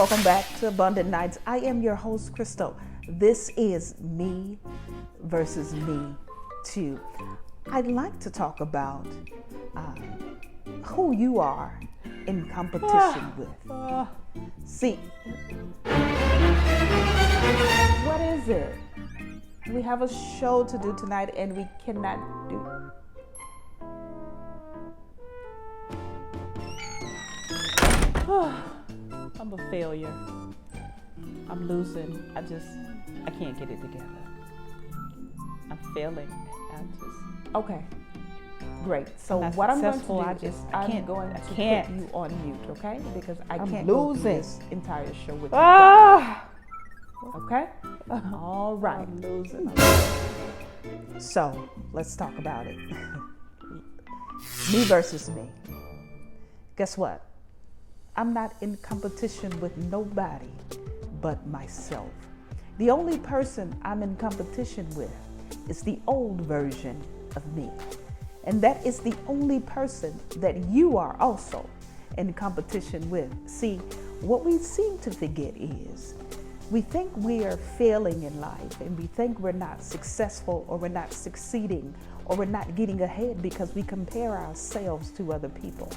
welcome back to Abundant Nights. I am your host, Crystal. This is me versus me too. I'd like to talk about who you are in competition with. See, what is it? We have a show to do tonight and we cannot do. I'm a failure. I'm losing. I can't get it together. I'm failing. Okay. Great. So what I'm going to do is I'm going to put you on mute, okay? Because I can't go through this entire show with you. Okay? All right. I'm losing. So let's talk about it. Me versus me. Guess what? I'm not in competition with nobody but myself. The only person I'm in competition with is the old version of me. And that is the only person that you are also in competition with. See, what we seem to forget is we think we are failing in life and we think we're not successful or we're not succeeding or we're not getting ahead because we compare ourselves to other people.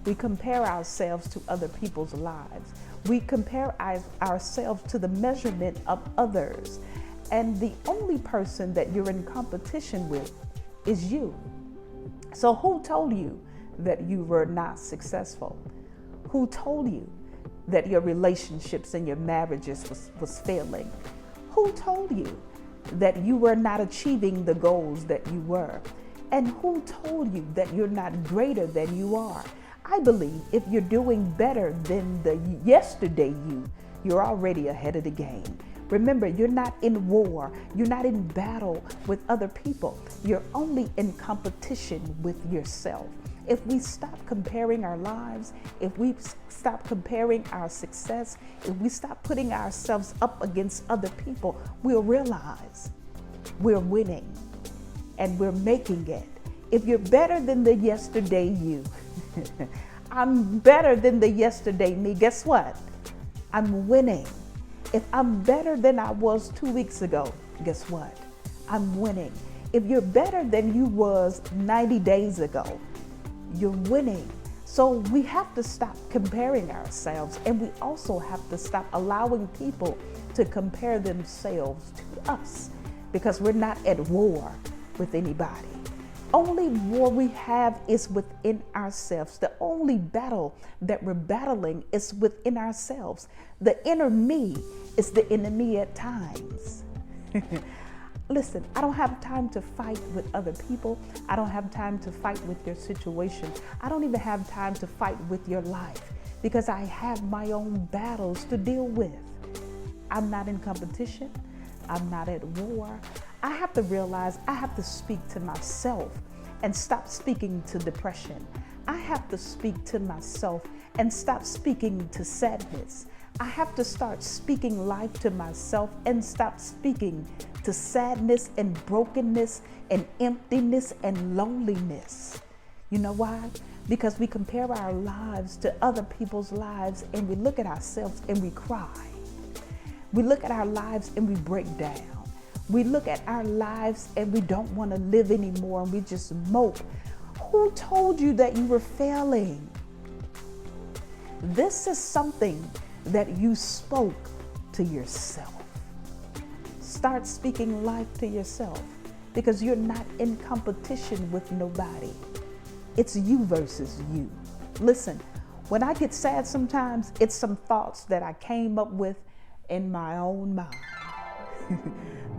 We compare ourselves to other people's lives. We compare ourselves to the measurement of others. And the only person that you're in competition with is you. So who told you that you were not successful? Who told you that your relationships and your marriages was failing? Who told you that you were not achieving the goals that you were? And who told you that you're not greater than you are? I believe if you're doing better than the yesterday you're already ahead of the game. Remember, you're not in war. You're not in battle with other people. You're only in competition with yourself. If we stop comparing our lives, if we stop comparing our success, if we stop putting ourselves up against other people, we'll realize we're winning and we're making it. If you're better than the yesterday you, I'm better than the yesterday me, guess what? I'm winning. If I'm better than I was 2 weeks ago, guess what? I'm winning. If you're better than you was 90 days ago, you're winning. So we have to stop comparing ourselves, and we also have to stop allowing people to compare themselves to us, because we're not at war with anybody. Only war we have is within ourselves. The only battle that we're battling is within ourselves. The inner me is the enemy at times. Listen, I don't have time to fight with other people. I don't have time to fight with your situation. I don't even have time to fight with your life because I have my own battles to deal with. I'm not in competition. I'm not at war. I have to realize I have to speak to myself and stop speaking to depression. I have to speak to myself and stop speaking to sadness. I have to start speaking life to myself and stop speaking to sadness and brokenness and emptiness and loneliness. You know why? Because we compare our lives to other people's lives and we look at ourselves and we cry. We look at our lives and we break down. We look at our lives and we don't want to live anymore and we just mope. Who told you that you were failing? This is something that you spoke to yourself. Start speaking life to yourself because you're not in competition with nobody. It's you versus you. Listen, when I get sad sometimes, it's some thoughts that I came up with in my own mind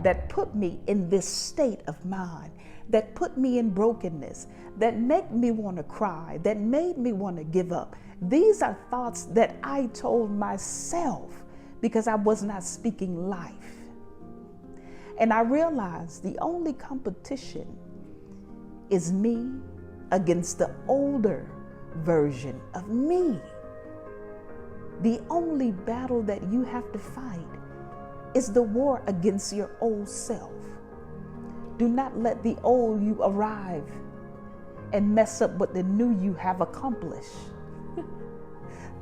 that put me in this state of mind, that put me in brokenness, that made me want to cry, that made me want to give up. These are thoughts that I told myself because I was not speaking life. And I realized the only competition is me against the older version of me. The only battle that you have to fight is the war against your old self. Do not let the old you arrive and mess up what the new you have accomplished.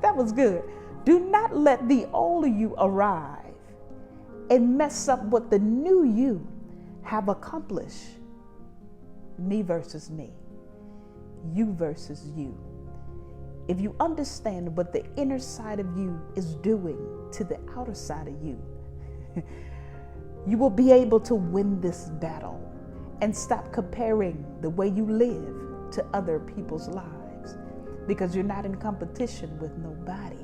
That was good. Do not let the old you arrive and mess up what the new you have accomplished. Me versus me. You versus you. If you understand what the inner side of you is doing to the outer side of you, you will be able to win this battle and stop comparing the way you live to other people's lives, because you're not in competition with nobody.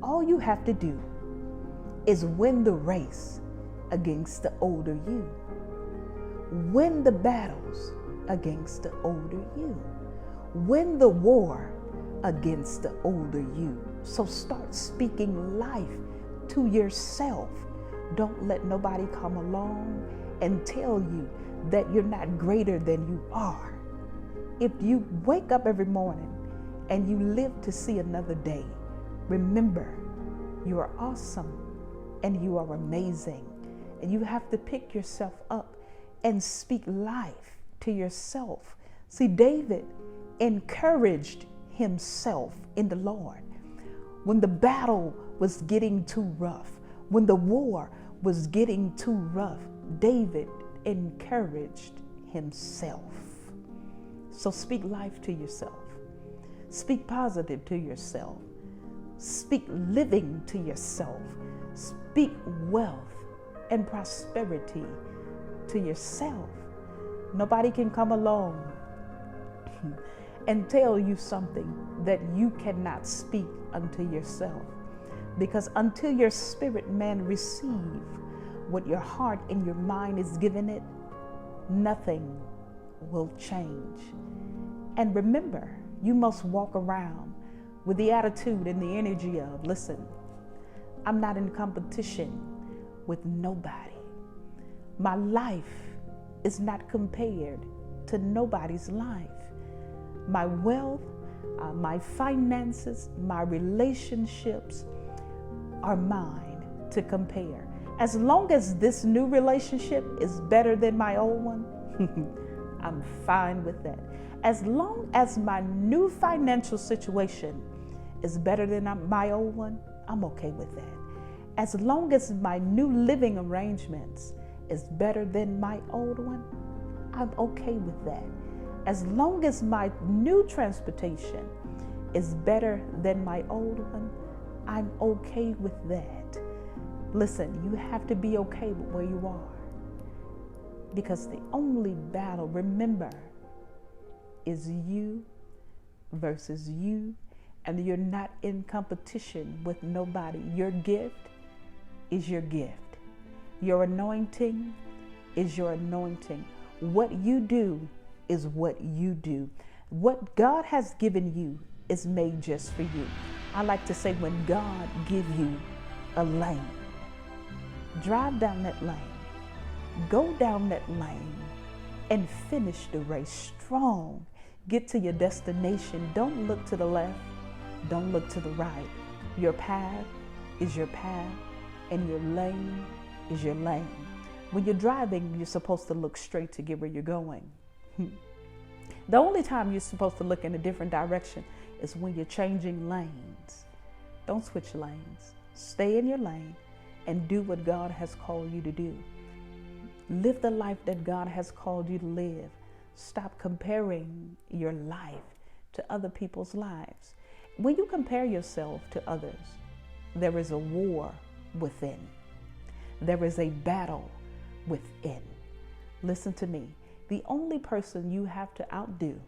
All you have to do is win the race against the older you. Win the battles against the older you. Win the war against the older you. So start speaking life to yourself. Don't let nobody come along and tell you that you're not greater than you are. If you wake up every morning and you live to see another day, remember, you are awesome and you are amazing. And you have to pick yourself up and speak life to yourself. See, David encouraged himself in the Lord. When the battle was getting too rough, when the war was getting too rough, David encouraged himself. So speak life to yourself. Speak positive to yourself. Speak living to yourself. Speak wealth and prosperity to yourself. Nobody can come along and tell you something that you cannot speak unto yourself. Because until your spirit man receive what your heart and your mind is giving it, nothing will change. And remember, you must walk around with the attitude and the energy of, listen, I'm not in competition with nobody. My life is not compared to nobody's life. My wealth, my finances, my relationships are mine to compare. As long as this new relationship is better than my old one, I'm fine with that. As long as my new financial situation is better than my old one, I'm okay with that. As long as my new living arrangements is better than my old one, I'm okay with that. As long as my new transportation is better than my old one, I'm okay with that. Listen, you have to be okay with where you are. Because the only battle, remember, is you versus you. And you're not in competition with nobody. Your gift is your gift. Your anointing is your anointing. What you do is what you do. What God has given you is made just for you. I like to say, when God gives you a lane, drive down that lane, go down that lane, and finish the race strong. Get to your destination. Don't look to the left. Don't look to the right. Your path is your path, and your lane is your lane. When you're driving, you're supposed to look straight to get where you're going. The only time you're supposed to look in a different direction is when you're changing lanes. Don't switch lanes. Stay in your lane and do what God has called you to do. Live the life that God has called you to live. Stop comparing your life to other people's lives. When you compare yourself to others, there is a war within. There is a battle within. Listen to me. The only person you have to outdo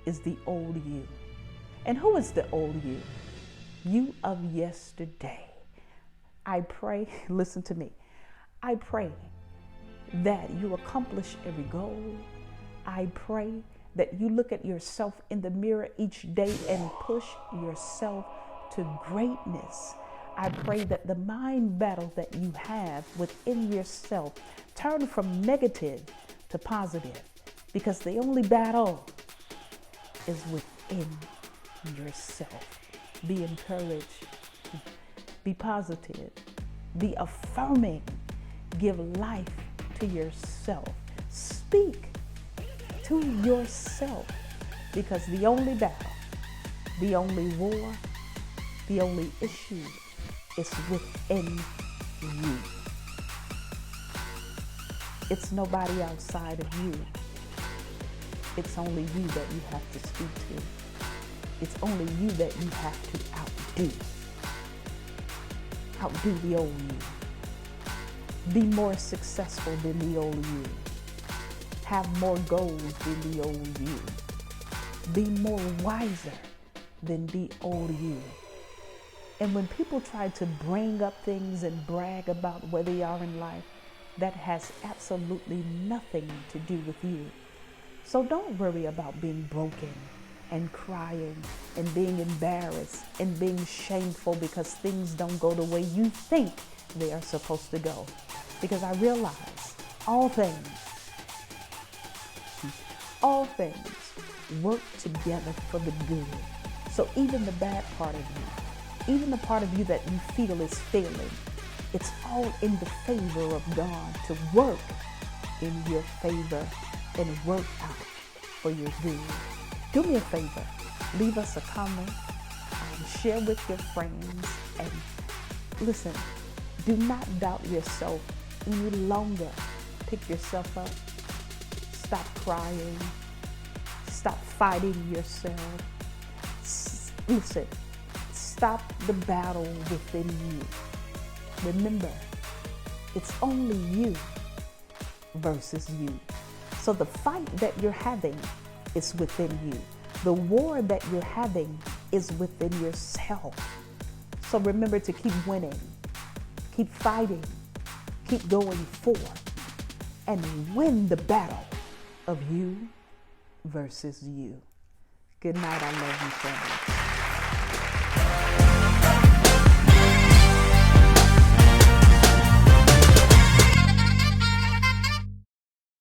is the old you. And who is the old you? You of yesterday. I pray, listen to me. I pray that you accomplish every goal. I pray that you look at yourself in the mirror each day and push yourself to greatness. I pray that the mind battle that you have within yourself turn from negative to positive, because the only battle is within yourself. Be encouraged. Be positive. Be affirming. Give life to yourself. Speak to yourself, because the only battle, the only war, The only issue is within you. It's nobody outside of you. It's only you that you have to speak to. It's only you that you have to outdo. Outdo the old you. Be more successful than the old you. Have more goals than the old you. Be more wiser than the old you. And when people try to bring up things and brag about where they are in life, that has absolutely nothing to do with you. So don't worry about being broken and crying and being embarrassed and being shameful because things don't go the way you think they are supposed to go. Because I realize all things work together for the good. So even the bad part of you, even the part of you that you feel is failing, it's all in the favor of God to work in your favor and work out for your good. Do me a favor, leave us a comment, share with your friends, and listen, do not doubt yourself any longer. Pick yourself up, stop crying, stop fighting yourself. Listen, stop the battle within you. Remember, it's only you versus you. So the fight that you're having is within you. The war that you're having is within yourself. So remember to keep winning, keep fighting, keep going forth, and win the battle of you versus you. Good night. I love you, family.